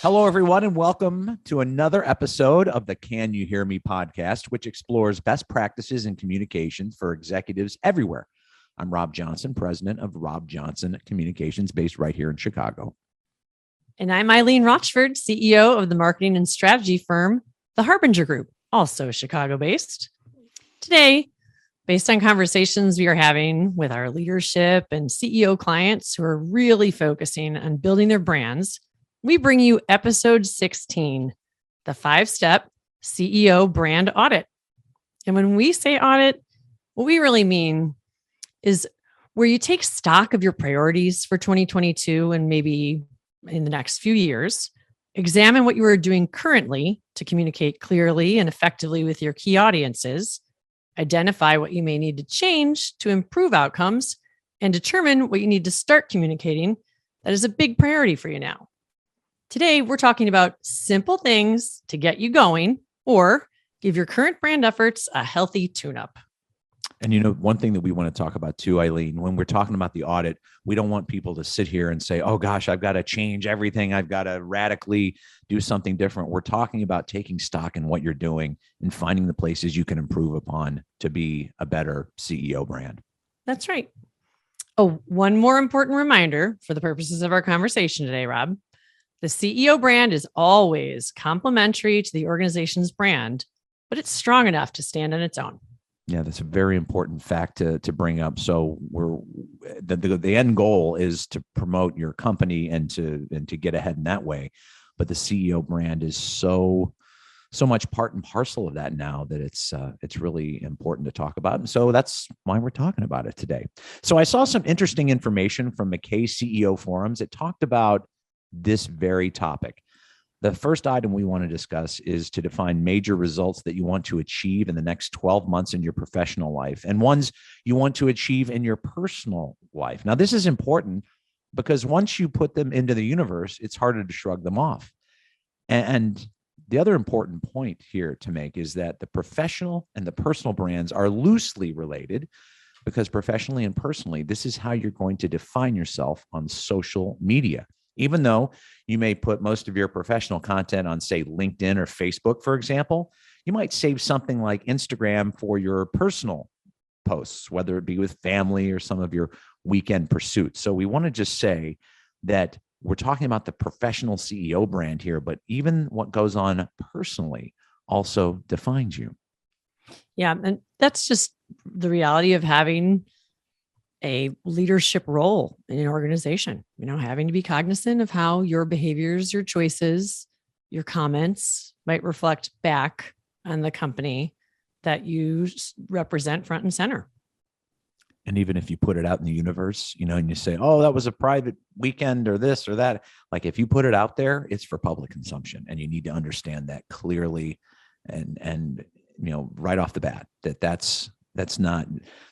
Hello, everyone, and welcome to another episode of the Can You Hear Me podcast, which explores best practices in communications for executives everywhere. I'm Rob Johnson, president of Rob Johnson Communications, based right here in Chicago. And I'm Eileen Rochford, CEO of the marketing and strategy firm, The Harbinger Group, also Chicago-based. Today, based on conversations we are having with our leadership and CEO clients who are really focusing on building their brands, we bring you episode 16, the 5-step CEO brand audit. And when we say audit, what we really mean is where you take stock of your priorities for 2022 and maybe in the next few years, examine what you are doing currently to communicate clearly and effectively with your key audiences, identify what you may need to change to improve outcomes, and determine what you need to start communicating that is a big priority for you now. Today, we're talking about simple things to get you going or give your current brand efforts a healthy tune-up. And one thing that we want to talk about too, Eileen, when we're talking about the audit, we don't want people to sit here and say, oh gosh, I've got to change everything. I've got to radically do something different. We're talking about taking stock in what you're doing and finding the places you can improve upon to be a better CEO brand. That's right. Oh, one more important reminder for the purposes of our conversation today, Rob. The CEO brand is always complementary to the organization's brand, but it's strong enough to stand on its own. Yeah, that's a very important fact to bring up. So the end goal is to promote your company and to get ahead in that way. But the CEO brand is so much part and parcel of that now that it's really important to talk about. And so that's why we're talking about it today. So I saw some interesting information from McKay CEO forums. It talked about this very topic. The first item we want to discuss is to define major results that you want to achieve in the next 12 months in your professional life and ones you want to achieve in your personal life. Now, this is important because once you put them into the universe, it's harder to shrug them off. And the other important point here to make is that the professional and the personal brands are loosely related because professionally and personally, this is how you're going to define yourself on social media. Even though you may put most of your professional content on, say, LinkedIn or Facebook, for example, you might save something like Instagram for your personal posts, whether it be with family or some of your weekend pursuits. So we want to just say that we're talking about the professional CEO brand here, but even what goes on personally also defines you. Yeah, and that's just the reality of having a leadership role in an organization, having to be cognizant of how your behaviors, your choices, your comments might reflect back on the company that you represent front and center. And even if you put it out in the universe, and you say, oh, that was a private weekend or this or that, like if you put it out there, it's for public consumption. And you need to understand that clearly and right off the bat, that's not,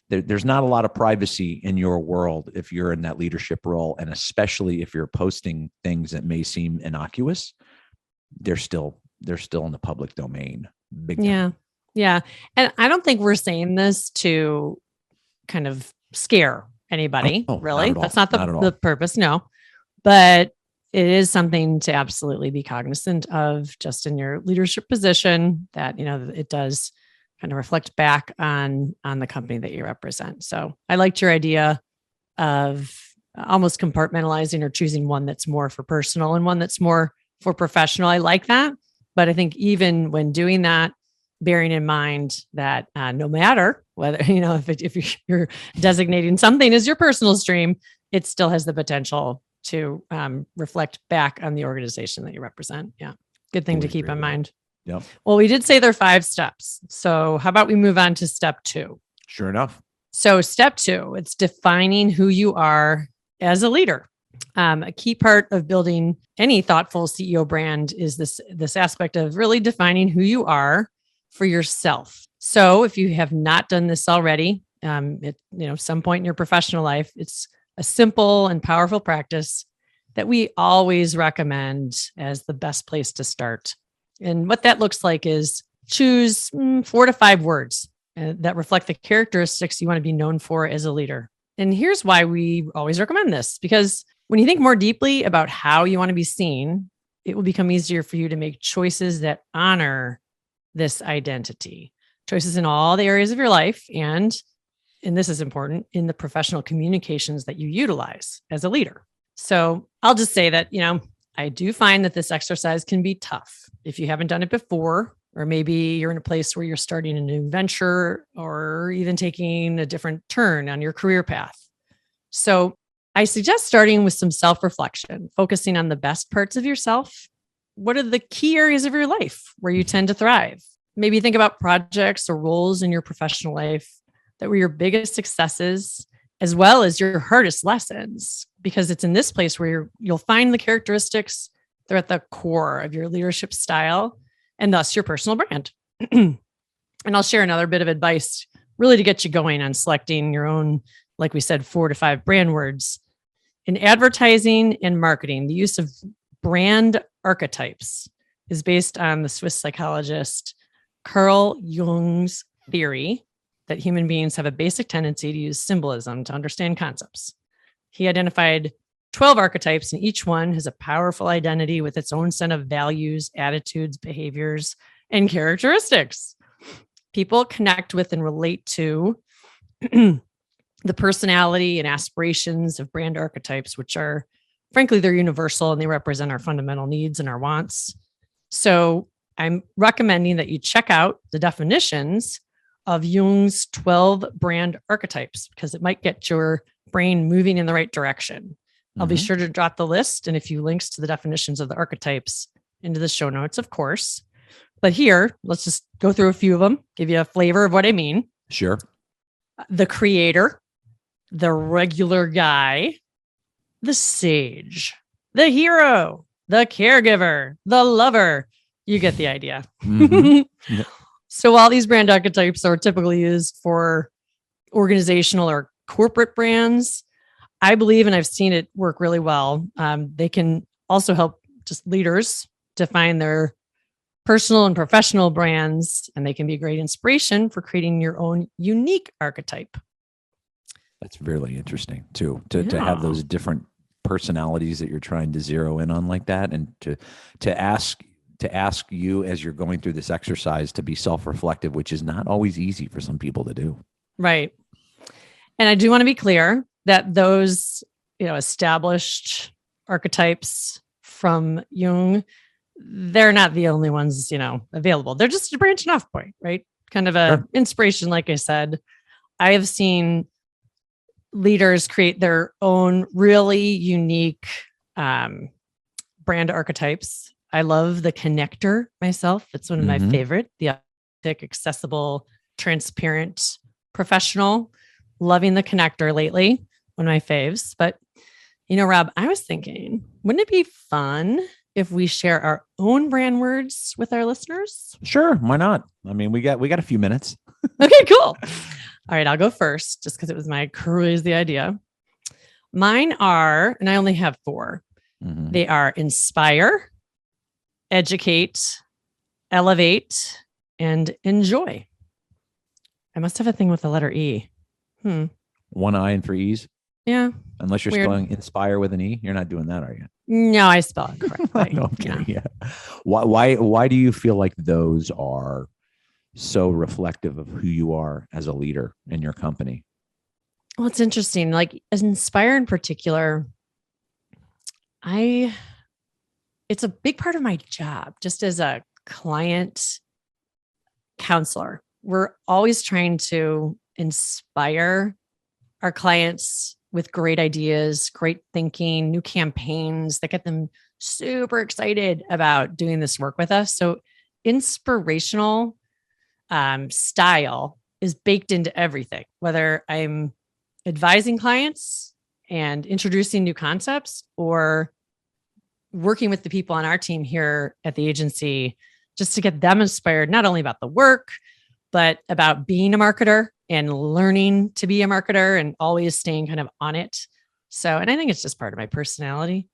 there's not a lot of privacy in your world if you're in that leadership role. And especially if you're posting things that may seem innocuous, they're still in the public domain. Big time. Yeah. And I don't think we're saying this to kind of scare anybody, really. That's not the purpose. No, but it is something to absolutely be cognizant of just in your leadership position that, it does kind of reflect back on the company that you represent. So I liked your idea of almost compartmentalizing or choosing one that's more for personal and one that's more for professional. I like that. But I think even when doing that, bearing in mind that no matter whether, if you're designating something as your personal stream, it still has the potential to reflect back on the organization that you represent. Yeah. Good thing to keep in mind. Yep. Well, we did say there are 5 steps. So how about we move on to step 2? Sure enough. So step 2, it's defining who you are as a leader. A key part of building any thoughtful CEO brand is this aspect of really defining who you are for yourself. So if you have not done this already, some point in your professional life, it's a simple and powerful practice that we always recommend as the best place to start. And what that looks like is choose 4 to 5 words that reflect the characteristics you want to be known for as a leader. And here's why we always recommend this, because when you think more deeply about how you want to be seen, it will become easier for you to make choices that honor this identity, choices in all the areas of your life. And this is important, in the professional communications that you utilize as a leader. So I'll just say that, I do find that this exercise can be tough if you haven't done it before, or maybe you're in a place where you're starting a new venture or even taking a different turn on your career path. So I suggest starting with some self-reflection, focusing on the best parts of yourself. What are the key areas of your life where you tend to thrive? Maybe think about projects or roles in your professional life that were your biggest successes, as well as your hardest lessons, because it's in this place where you'll find the characteristics that are at the core of your leadership style and thus your personal brand. And I'll share another bit of advice really to get you going on selecting your own, like we said, 4 to 5 brand words. In advertising and marketing, the use of brand archetypes is based on the Swiss psychologist Carl Jung's theory that human beings have a basic tendency to use symbolism to understand concepts. He identified 12 archetypes, and each one has a powerful identity with its own set of values, attitudes, behaviors, and characteristics. People connect with and relate to the personality and aspirations of brand archetypes, which are, frankly, they're universal and they represent our fundamental needs and our wants. So I'm recommending that you check out the definitions of Jung's 12 brand archetypes, because it might get your brain moving in the right direction. I'll be sure to drop the list and a few links to the definitions of the archetypes into the show notes, of course. But here, let's just go through a few of them, give you a flavor of what I mean. Sure. The creator, the regular guy, the sage, the hero, the caregiver, the lover. You get the idea. Mm-hmm. So while these brand archetypes are typically used for organizational or corporate brands, I believe, and I've seen it work really well, they can also help just leaders define their personal and professional brands, and they can be a great inspiration for creating your own unique archetype. That's really interesting too, to have those different personalities that you're trying to zero in on like that, and to ask you as you're going through this exercise to be self-reflective, which is not always easy for some people to do. Right. And I do want to be clear that those, established archetypes from Jung, they're not the only ones, available. They're just a branching off point, right? Kind of a inspiration. Like I said, I have seen leaders create their own really unique brand archetypes. I love the connector myself. It's one of my favorite, the authentic, accessible, transparent, professional. Loving the connector lately, one of my faves. But, Rob, I was thinking, wouldn't it be fun if we share our own brand words with our listeners? Sure. Why not? I mean, we got a few minutes. Okay, cool. All right, I'll go first just because it was my crazy idea. Mine are, and I only have 4. They are inspire, educate, elevate, and enjoy. I must have a thing with the letter E. One I and 3 E's. Yeah. Unless you're spelling inspire with an E, you're not doing that, are you? No, I spell it correctly. No, I'm kidding. Yeah. Why do you feel like those are so reflective of who you are as a leader in your company? Well, it's interesting. Like as Inspire in particular, it's a big part of my job just as a client counselor. We're always trying to inspire our clients with great ideas, great thinking, new campaigns that get them super excited about doing this work with us. So inspirational style is baked into everything, whether I'm advising clients and introducing new concepts or working with the people on our team here at the agency just to get them inspired, not only about the work, but about being a marketer and learning to be a marketer and always staying kind of on it. So, and I think it's just part of my personality.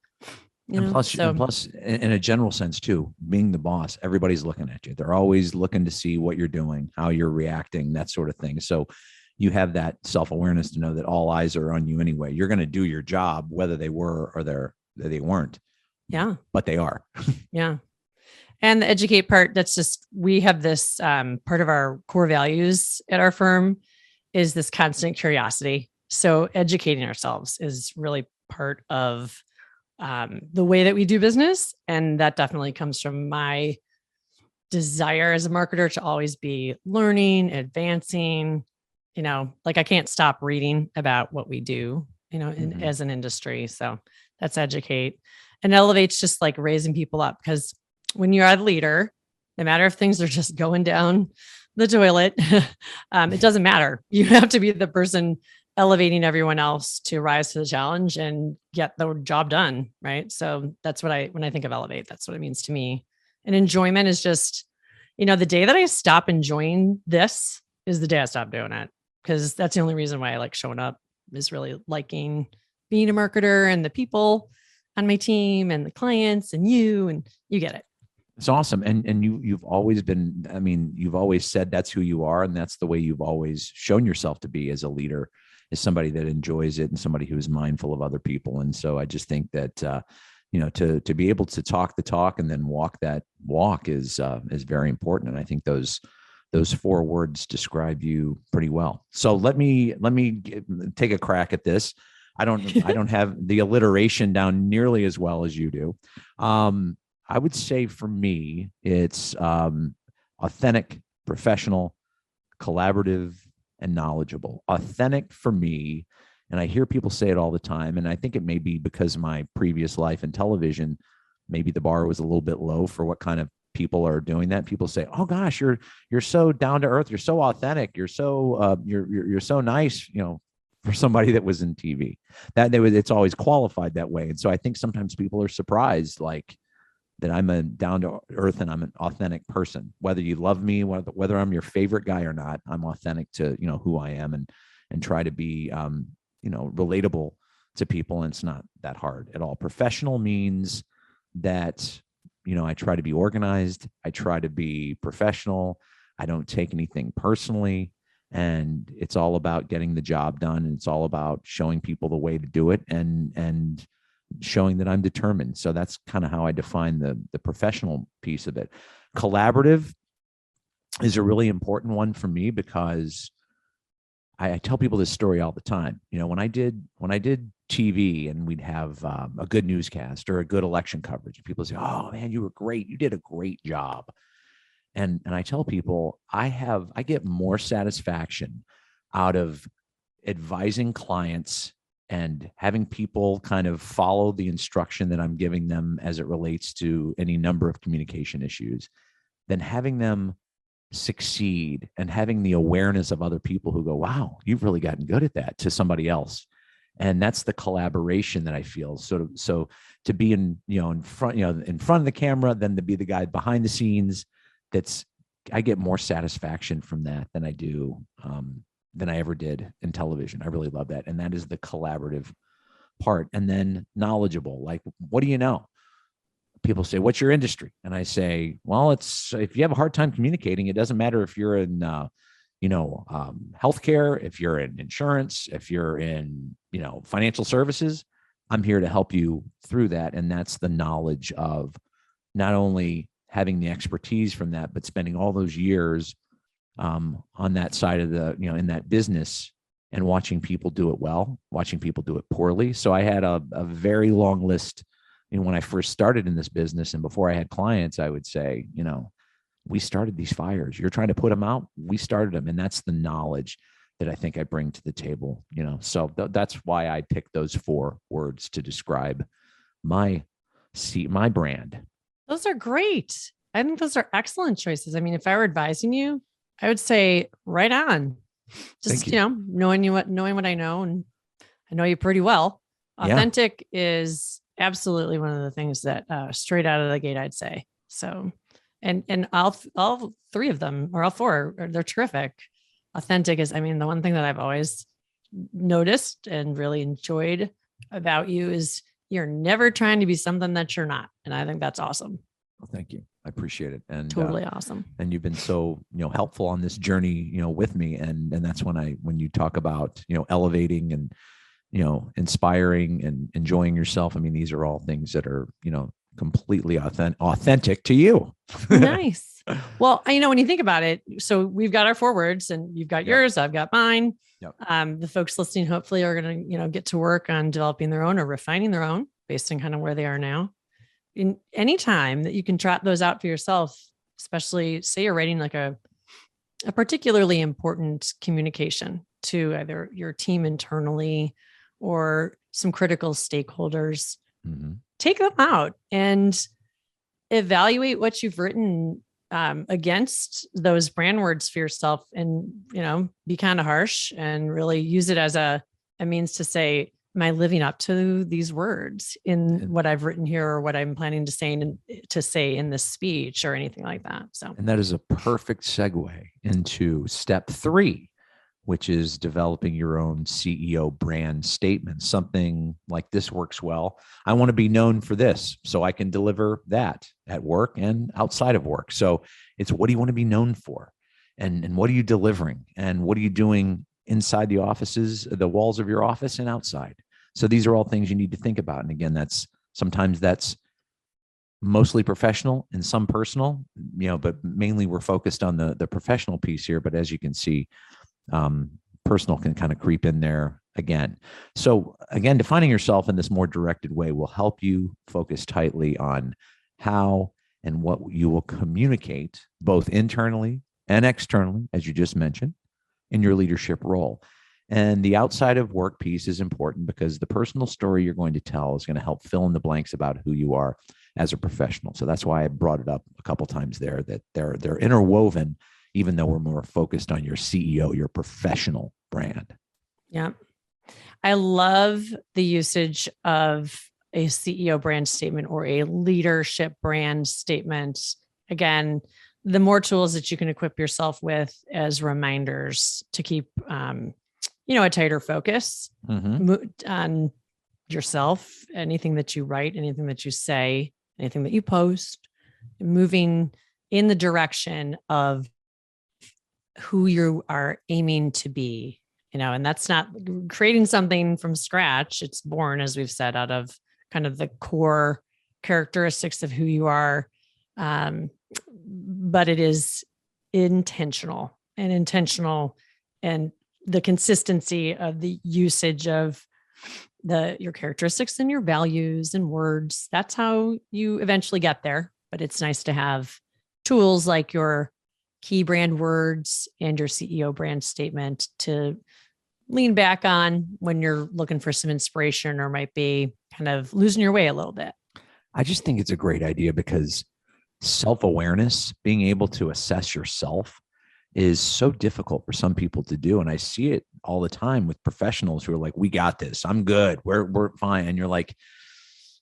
Plus, in a general sense too, being the boss, everybody's looking at you. They're always looking to see what you're doing, how you're reacting, that sort of thing. So you have that self-awareness to know that all eyes are on you anyway. You're going to do your job, whether they were or they weren't. Yeah. but they are. Yeah. And the educate part, that's just, we have this part of our core values at our firm is this constant curiosity. So educating ourselves is really part of the way that we do business. And that definitely comes from my desire as a marketer to always be learning, advancing, like I can't stop reading about what we do, as an industry. So that's educate. And elevate's just like raising people up, because when you're a leader, no matter if things are just going down the toilet, it doesn't matter. You have to be the person elevating everyone else to rise to the challenge and get the job done. Right. So that's when I think of elevate, that's what it means to me. And enjoyment is just, the day that I stop enjoying this is the day I stop doing it. Because that's the only reason why I like showing up, is really liking being a marketer and the people on my team and the clients and you get it. It's awesome. And you've always been, you've always said that's who you are. And that's the way you've always shown yourself to be as a leader, is somebody that enjoys it and somebody who is mindful of other people. And so I just think that, to be able to talk the talk and then walk that walk is very important. And I think those 4 words describe you pretty well. So let me take a crack at this. I don't have the alliteration down nearly as well as you do. I would say for me, it's authentic, professional, collaborative, and knowledgeable. Authentic for me, and I hear people say it all the time, and I think it may be because of my previous life in television, maybe the bar was a little bit low for what kind of people are doing that. People say, "Oh gosh, you're so down to earth, you're so authentic, you're so you're so nice," for somebody that was in TV. It's always qualified that way, and so I think sometimes people are surprised, like, that I'm a down to earth and I'm an authentic person. Whether you love me, whether I'm your favorite guy or not, I'm authentic to who I am, and try to be relatable to people. And it's not that hard at all. Professional means that I try to be organized. I try to be professional. I don't take anything personally. And it's all about getting the job done. And it's all about showing people the way to do it and showing that I'm determined. So that's kind of how I define the professional piece of it. Collaborative is a really important one for me, because I tell people this story all the time. When I did TV and we'd have a good newscast or a good election coverage, people say, "Oh man, you were great. You did a great job." And I tell people I get more satisfaction out of advising clients and having people kind of follow the instruction that I'm giving them as it relates to any number of communication issues than having them succeed and having the awareness of other people who go, "Wow, you've really gotten good at that," to somebody else. And that's the collaboration that I feel. So to be in front of the camera, then to be the guy behind the scenes, I get more satisfaction from that than I do, than I ever did in television. I really love that. And that is the collaborative part. And then knowledgeable, like, what do you know? People say, "What's your industry?" And I say, well, if you have a hard time communicating, it doesn't matter if you're in, healthcare, if you're in insurance, if you're in, financial services, I'm here to help you through that. And that's the knowledge of not only having the expertise from that, but spending all those years on that side of in that business and watching people do it well, watching people do it poorly. So I had a very long list. When I first started in this business and before I had clients, I would say, we started these fires. You're trying to put them out. We started them. And that's the knowledge that I think I bring to the table, so that's why I picked those 4 words to describe my brand. Those are great. I think those are excellent choices. I mean, if I were advising you, I would say right on. Just, knowing what I know, and I know you pretty well. Authentic is absolutely one of the things that straight out of the gate, I'd say. So, and all 3 of them, or all 4, they're terrific. Authentic is, the one thing that I've always noticed and really enjoyed about you is you're never trying to be something that you're not. And I think that's awesome. Well, thank you. I appreciate it. And totally awesome. And you've been so, helpful on this journey, with me. And that's when you talk about, elevating and, inspiring and enjoying yourself. I mean, these are all things that are, completely authentic to you. Nice. Well, when you think about it, so we've got our 4 words and you've got yours, I've got mine. Yep. The folks listening hopefully are going to, get to work on developing their own or refining their own based on kind of where they are now. In any time that you can trot those out for yourself, especially say you're writing like a particularly important communication to either your team internally or some critical stakeholders, take them out and evaluate what you've written against those brand words for yourself, and, be kind of harsh and really use it as a means to say, am I living up to these words in what I've written here or what I'm planning to say in this speech or anything like that? So, and that is a perfect segue into step 3, which is developing your own CEO brand statement. Something like this works well. I want to be known for this, so I can deliver that at work and outside of work. So it's, what do you want to be known for? And what are you delivering? And what are you doing inside the offices, the walls of your office and outside? So these are all things you need to think about. And again, sometimes that's mostly professional and some personal, but mainly we're focused on the professional piece here. But as you can see, personal can kind of creep in there again. So again, defining yourself in this more directed way will help you focus tightly on how and what you will communicate both internally and externally, as you just mentioned, in your leadership role. And the outside of work piece is important because the personal story you're going to tell is going to help fill in the blanks about who you are as a professional. So that's why I brought it up a couple times there, that they're interwoven, even though we're more focused on your CEO, your professional brand. Yeah. I love the usage of a CEO brand statement or a leadership brand statement. Again, the more tools that you can equip yourself with as reminders to keep, a tighter focus on yourself, anything that you write, anything that you say, anything that you post, moving in the direction of who you are aiming to be, and that's not creating something from scratch. It's born, as we've said, out of kind of the core characteristics of who you are. But it is intentional and the consistency of the usage of your characteristics and your values and words. That's how you eventually get there. But it's nice to have tools like your key brand words and your CEO brand statement to lean back on when you're looking for some inspiration or might be kind of losing your way a little bit. I just think it's a great idea because self-awareness, being able to assess yourself, is so difficult for some people to do. And I see it all the time with professionals who are like, we got this, I'm good, we're fine. And you're like,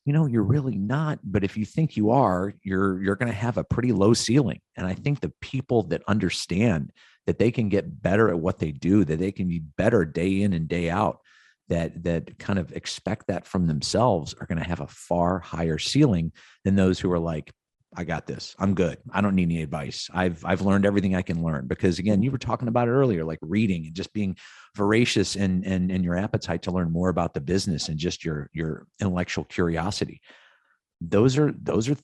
you're really not. But if you think you are, you're going to have a pretty low ceiling. And I think the people that understand that they can get better at what they do, that they can be better day in and day out, that kind of expect that from themselves, are going to have a far higher ceiling than those who are like, I got this, I'm good, I don't need any advice, I've learned everything I can learn. Because again, you were talking about it earlier, like reading and just being voracious and your appetite to learn more about the business and just your intellectual curiosity. Those are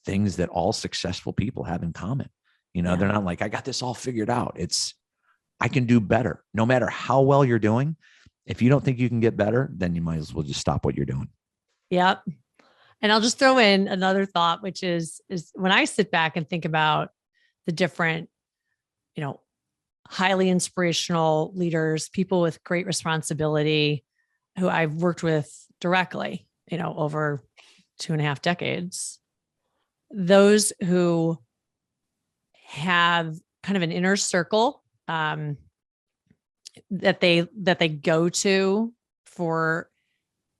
things that all successful people have in common. They're not like, I got this all figured out. It's, I can do better. No matter how well you're doing, if you don't think you can get better, then you might as well just stop what you're doing. Yep. And I'll just throw in another thought, which is when I sit back and think about the different, highly inspirational leaders, people with great responsibility who I've worked with directly, over 2.5 decades, those who have kind of an inner circle that they go to for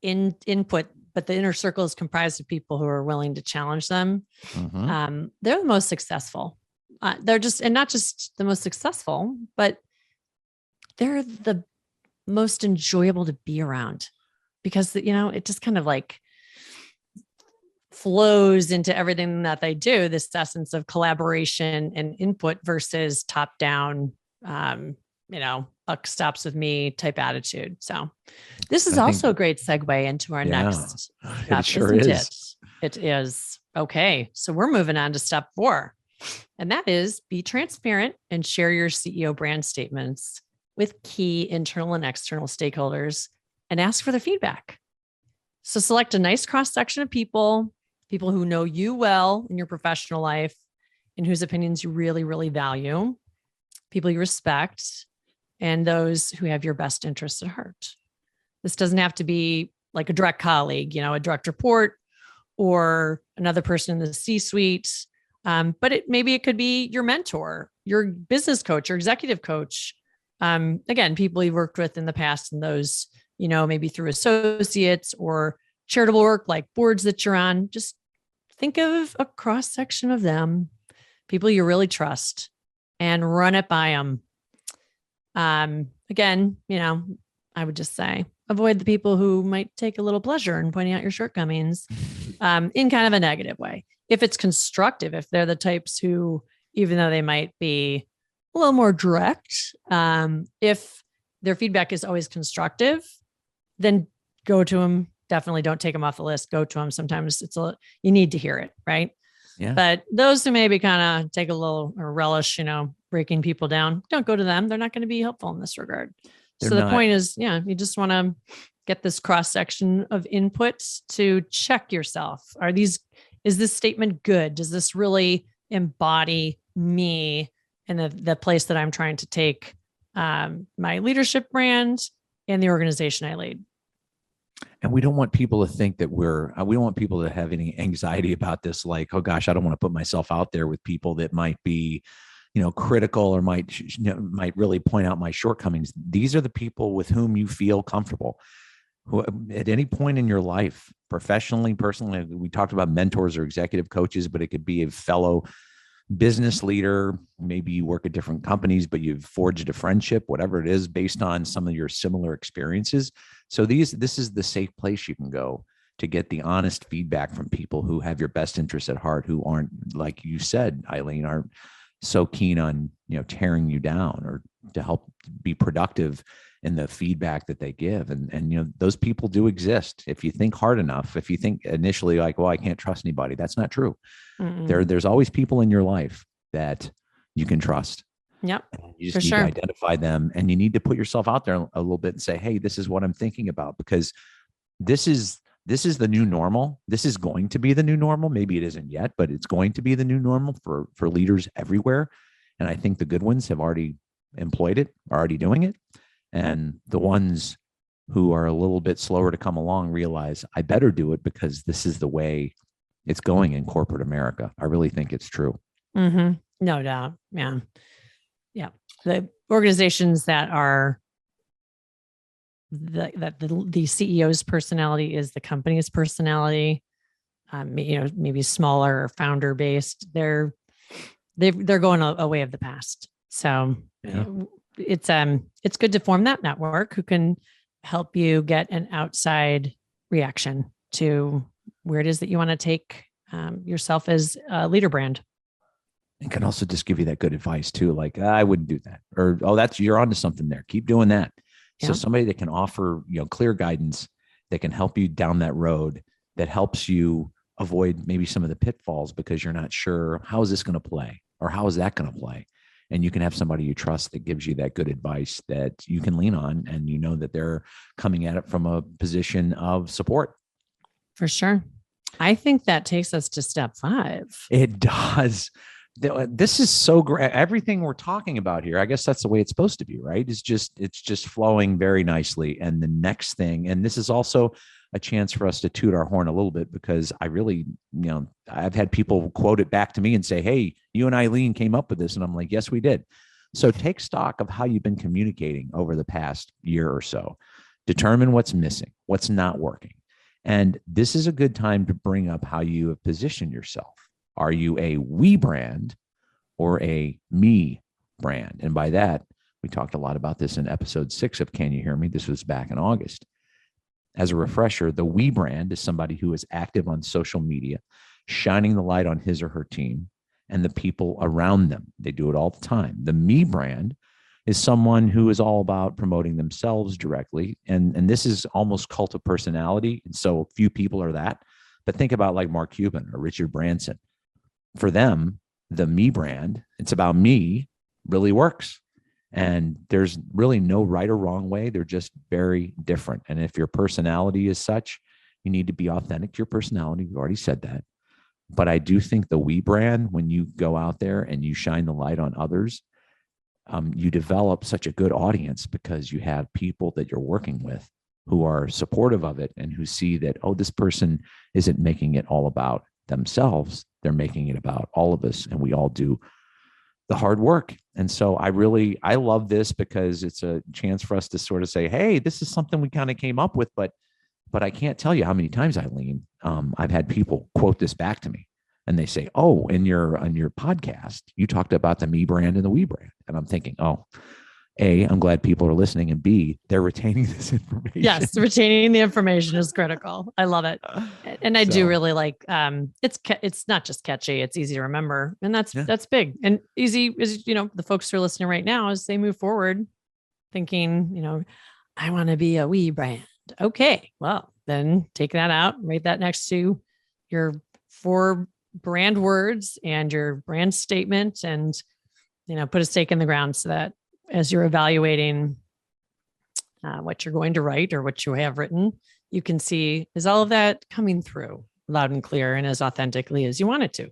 input, but the inner circle is comprised of people who are willing to challenge them. They're the most successful. They're just, and not just the most successful, but they're the most enjoyable to be around because, it just kind of like flows into everything that they do, this essence of collaboration and input versus top down, buck stops with me type attitude. So this is I think- also a great segue into our Yeah, next it step, sure isn't is. it? It is. Okay. So we're moving on to step 4. And that is be transparent and share your CEO brand statements with key internal and external stakeholders and ask for their feedback. So select a nice cross section of people who know you well in your professional life and whose opinions you really, really value, people you respect, and those who have your best interests at heart. This doesn't have to be like a direct colleague, a direct report or another person in the C-suite. But maybe it could be your mentor, your business coach, your executive coach. Again, people you've worked with in the past, and those, maybe through associates or charitable work like boards that you're on. Just think of a cross section of them, people you really trust, and run it by them. Again, I would just say avoid the people who might take a little pleasure in pointing out your shortcomings in kind of a negative way. If it's constructive, if they're the types who, even though they might be a little more direct, if their feedback is always constructive, then go to them. Definitely don't take them off the list. Go to them. Sometimes you need to hear it, right? Yeah. But those who maybe kind of take a little or relish, breaking people down, don't go to them. They're not going to be helpful in this regard. They're So the not. point is, you just want to get this cross section of inputs to check yourself. Is this statement good? Does this really embody me and the place that I'm trying to take my leadership brand and the organization I lead? And we don't want people to think that we don't want people to have any anxiety about this. Like, oh gosh, I don't want to put myself out there with people that might be, critical or might really point out my shortcomings. These are the people with whom you feel comfortable. Who, at any point in your life, professionally, personally, we talked about mentors or executive coaches, but it could be a fellow business leader. Maybe you work at different companies, but you've forged a friendship, whatever it is, based on some of your similar experiences. So this is the safe place you can go to get the honest feedback from people who have your best interests at heart, who aren't, like you said, Eileen, aren't so keen on, tearing you down, or to help be productive in the feedback that they give. And those people do exist. If you think hard enough, if you think initially like, well, I can't trust anybody, that's not true. There's always people in your life that you can trust. Yep. You just need to identify them, and you need to put yourself out there a little bit and say, hey, this is what I'm thinking about, because this is the new normal. This is going to be the new normal. Maybe it isn't yet, but it's going to be the new normal for leaders everywhere. And I think the good ones have already employed it, are already doing it. And the ones who are a little bit slower to come along realize I better do it, because this is the way it's going in corporate America. I really think it's true. Mm-hmm. No doubt. Yeah. Yeah. The organizations that are the CEO's personality is the company's personality, maybe smaller or founder based, they're going a way of the past. So Yeah. it's good to form that network who can help you get an outside reaction to where it is that you want to take yourself as a leader brand. It can also just give you that good advice too. Like, I wouldn't do that, or, oh, you're onto something there. Keep doing that. So somebody that can offer, clear guidance, that can help you down that road, that helps you avoid maybe some of the pitfalls, because you're not sure, how is this going to play, or how is that going to play? And you can have somebody you trust that gives you that good advice that you can lean on, and that they're coming at it from a position of support. For sure. I think that takes us to step 5. It does. This is so great. Everything we're talking about here, I guess that's the way it's supposed to be, right? It's just flowing very nicely. And the next thing, and this is also a chance for us to toot our horn a little bit, because I really, I've had people quote it back to me and say, hey, you and Eileen came up with this. And I'm like, yes, we did. So take stock of how you've been communicating over the past year or so. Determine what's missing, what's not working. And this is a good time to bring up how you have positioned yourself. Are you a we brand or a me brand? And by that, we talked a lot about this in episode 6 of Can You Hear Me? This was back in August. As a refresher, the we brand is somebody who is active on social media, shining the light on his or her team and the people around them. They do it all the time. The me brand is someone who is all about promoting themselves directly. And this is almost cult of personality. And so few people are that. But think about like Mark Cuban or Richard Branson. For them, the me brand, it's about me, really works. And there's really no right or wrong way. They're just very different. And if your personality is such, you need to be authentic to your personality. We've already said that. But I do think the we brand, when you go out there and you shine the light on others, you develop such a good audience because you have people that you're working with who are supportive of it and who see that, oh, this person isn't making it all about themselves. They're making it about all of us, and we all do the hard work. And so I love this because it's a chance for us to sort of say, hey, this is something we kind of came up with, but I can't tell you how many times, Eileen, I've had people quote this back to me. And they say, oh, on your podcast, you talked about the me brand and the we brand. And I'm thinking, oh, A, I'm glad people are listening. And B, they're retaining this information. Yes, retaining the information is critical. I love it. And I do really like, it's not just catchy, it's easy to remember. And that's big. And easy is, the folks who are listening right now, as they move forward thinking, I want to be a we brand. Okay, well, then take that out, write that next to your 4 brand words and your brand statement, and put a stake in the ground so that as you're evaluating what you're going to write or what you have written, you can see, is all of that coming through loud and clear and as authentically as you want it to.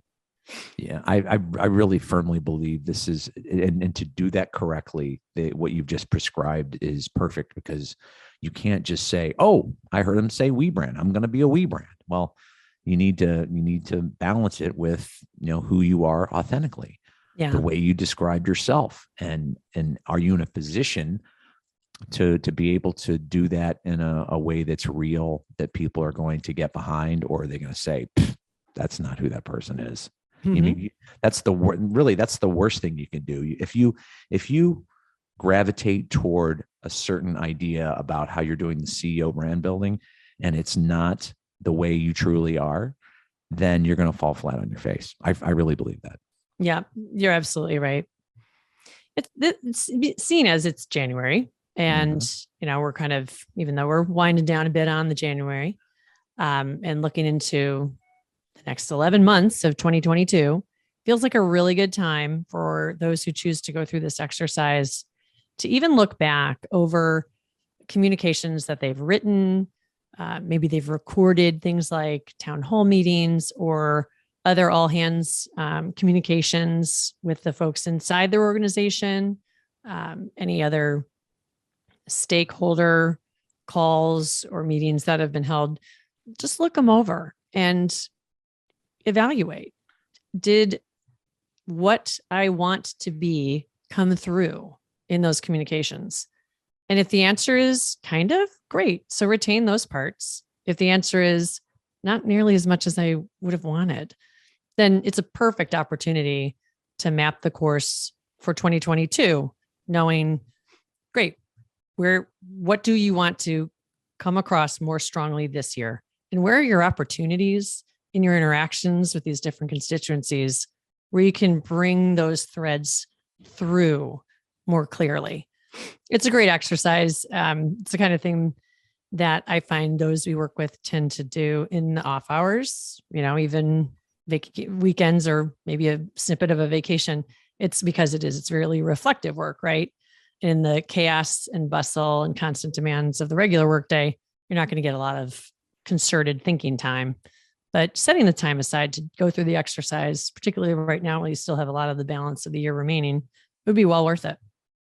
Yeah, I really firmly believe this is, and to do that correctly, what you've just prescribed is perfect, because you can't just say, oh, I heard him say we brand, I'm going to be a we brand. Well, you need to balance it with, who you are authentically, the way you describe yourself. And are you in a position to be able to do that in a way that's real, that people are going to get behind, or are they going to say, that's not who that person is? Mm-hmm. I mean, that's the worst thing you can do. If you gravitate toward a certain idea about how you're doing the CEO brand building, and it's not the way you truly are, then you're going to fall flat on your face. I really believe that. Yeah, you're absolutely right. It's seen as it's January, and we're kind of, even though we're winding down a bit on the January, and looking into the next 11 months of 2022, feels like a really good time for those who choose to go through this exercise to even look back over communications that they've written. Maybe they've recorded things like town hall meetings or other all hands communications with the folks inside their organization, any other stakeholder calls or meetings that have been held. Just look them over and evaluate. Did what I want to be come through in those communications? And if the answer is kind of, great, so retain those parts. If the answer is not nearly as much as I would have wanted, then it's a perfect opportunity to map the course for 2022, knowing, great, what do you want to come across more strongly this year? And where are your opportunities in your interactions with these different constituencies where you can bring those threads through more clearly? It's a great exercise. It's the kind of thing that I find those we work with tend to do in the off hours, even weekends or maybe a snippet of a vacation. It's because it's really reflective work, right? In the chaos and bustle and constant demands of the regular workday, you're not going to get a lot of concerted thinking time. But setting the time aside to go through the exercise, particularly right now when you still have a lot of the balance of the year remaining, would be well worth it.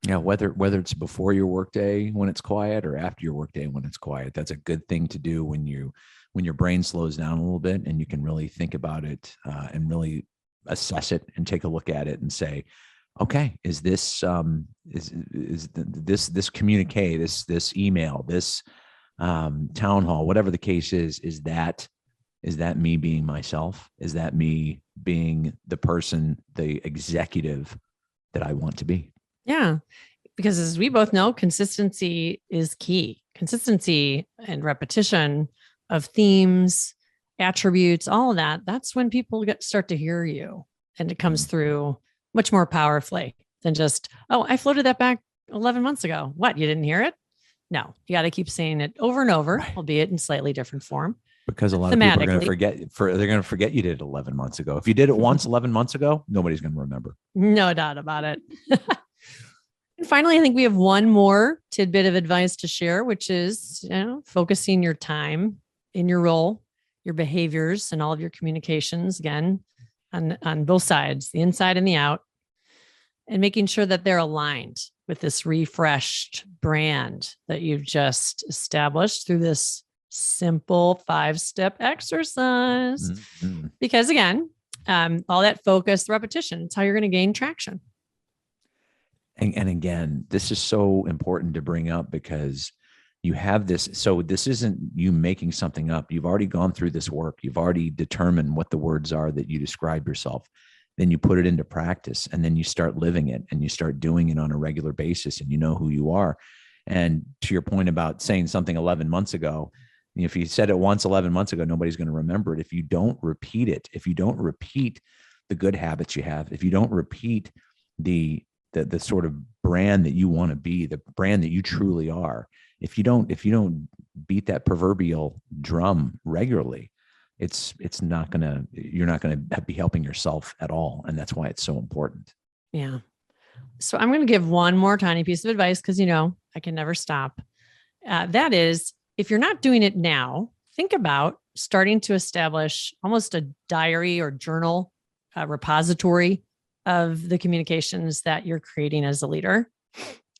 Yeah, whether it's before your workday when it's quiet or after your workday when it's quiet, that's a good thing to do when your brain slows down a little bit and you can really think about it and really assess it and take a look at it and say, okay, is this this communique, this email, this town hall, whatever the case is that me being myself? Is that me being the person, the executive that I want to be? Yeah, because as we both know, consistency is key. Consistency and repetition of themes, attributes, all of that, that's when people start to hear you. And it comes through much more powerfully than just, oh, I floated that back 11 months ago. What? You didn't hear it? No, you got to keep saying it over and over, Right. albeit in slightly different form. Because a lot of people are going to Thematically. they're going to forget you did it 11 months ago. If you did it once 11 months ago, nobody's going to remember. No doubt about it. And finally, I think we have one more tidbit of advice to share, which is, focusing your time in your role, your behaviors, and all of your communications, again, on both sides, the inside and the out, and making sure that they're aligned with this refreshed brand that you've just established through this simple 5-step exercise. Mm-hmm. Because again, all that focus, repetition, it's how you're going to gain traction. And again, this is so important to bring up because you have this. So this isn't you making something up. You've already gone through this work. You've already determined what the words are that you describe yourself. Then you put it into practice, and then you start living it, and you start doing it on a regular basis, and you know who you are. And to your point about saying something 11 months ago, if you said it once 11 months ago, nobody's going to remember it. If you don't repeat it, if you don't repeat the good habits you have, if you don't repeat the sort of brand that you want to be, the brand that you truly are, if you don't beat that proverbial drum regularly, you're not going to be helping yourself at all. And that's why it's so important. Yeah. So I'm going to give one more tiny piece of advice because, I can never stop. That is, if you're not doing it now, think about starting to establish almost a diary or journal repository of the communications that you're creating as a leader.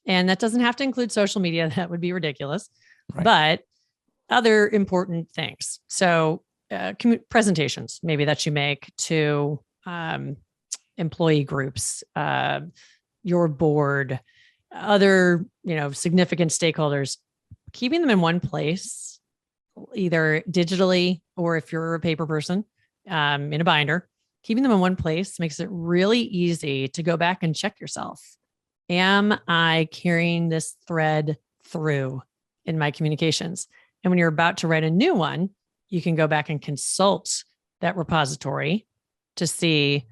And that doesn't have to include social media. That would be ridiculous, right. But other important things. So presentations, maybe that you make to employee groups, your board, other, significant stakeholders, keeping them in one place, either digitally or if you're a paper person, in a binder, keeping them in one place makes it really easy to go back and check yourself. Am I carrying this thread through in my communications? And when you're about to write a new one, you can go back and consult that repository to see,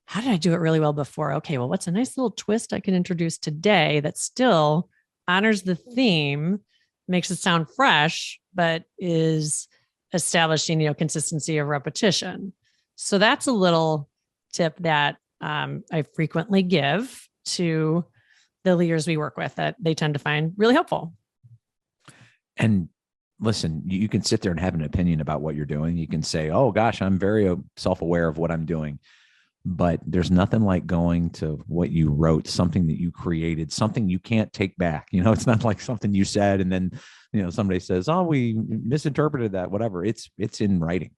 how did I do it really well before? Okay, well, what's a nice little twist I can introduce today that still honors the theme, makes it sound fresh, but is establishing, consistency of repetition. So that's a little tip that I frequently give to the leaders we work with that they tend to find really helpful. And listen, you can sit there and have an opinion about what you're doing. You can say, oh gosh, I'm very self-aware of what I'm doing. But there's nothing like going to what you wrote, something that you created, something you can't take back. It's not like something you said and then, somebody says, oh, we misinterpreted that, whatever. It's in writing.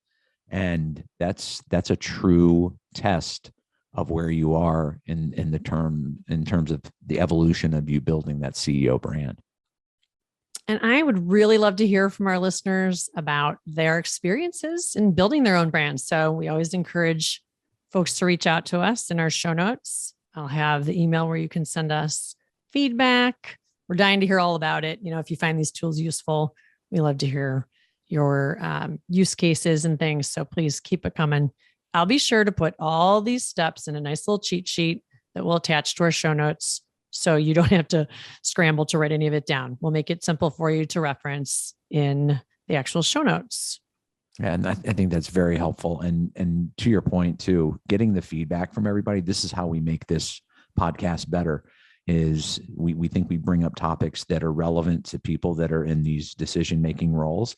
And that's a true test of where you are in terms of the evolution of you building that CEO brand. And I would really love to hear from our listeners about their experiences in building their own brands. So we always encourage folks to reach out to us in our show notes. I'll have the email where you can send us feedback. We're dying to hear all about it. If you find these tools useful, we love to hear your use cases and things. So please keep it coming. I'll be sure to put all these steps in a nice little cheat sheet that we'll attach to our show notes, so you don't have to scramble to write any of it down. We'll make it simple for you to reference in the actual show notes. And I think that's very helpful. And to your point too, getting the feedback from everybody. This is how we make this podcast better. Is we think we bring up topics that are relevant to people that are in these decision-making roles.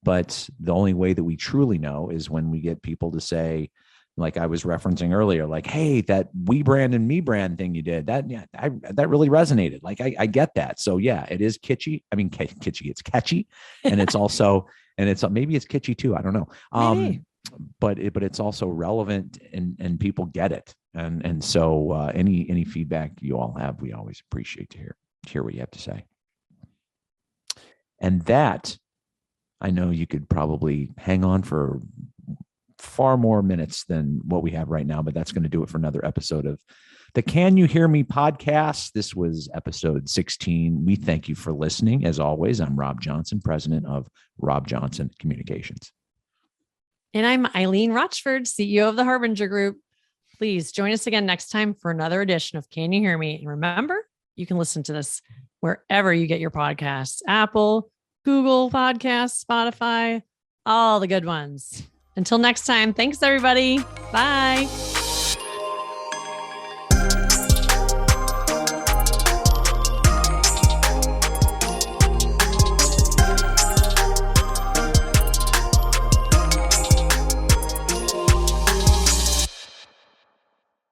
But the only way that we truly know is when we get people to say, like I was referencing earlier, like, hey, that we brand and me brand thing you did, that really resonated. Like, I get that. So yeah, it is kitschy. I mean, kitschy, it's catchy. And it's also, and it's maybe it's kitschy too. I don't know. But it's also relevant and people get it. And so any feedback you all have, we always appreciate to hear what you have to say. And that, I know you could probably hang on for far more minutes than what we have right now, but that's going to do it for another episode of the Can You Hear Me podcast. This was episode 16. We thank you for listening. As always, I'm Rob Johnson, president of Rob Johnson Communications. And I'm Eileen Rochford, CEO of the Harbinger Group. Please join us again next time for another edition of Can You Hear Me? And remember, You can listen to this wherever you get your podcasts, Apple, Google Podcasts, Spotify, all the good ones. Until next time, thanks everybody. Bye.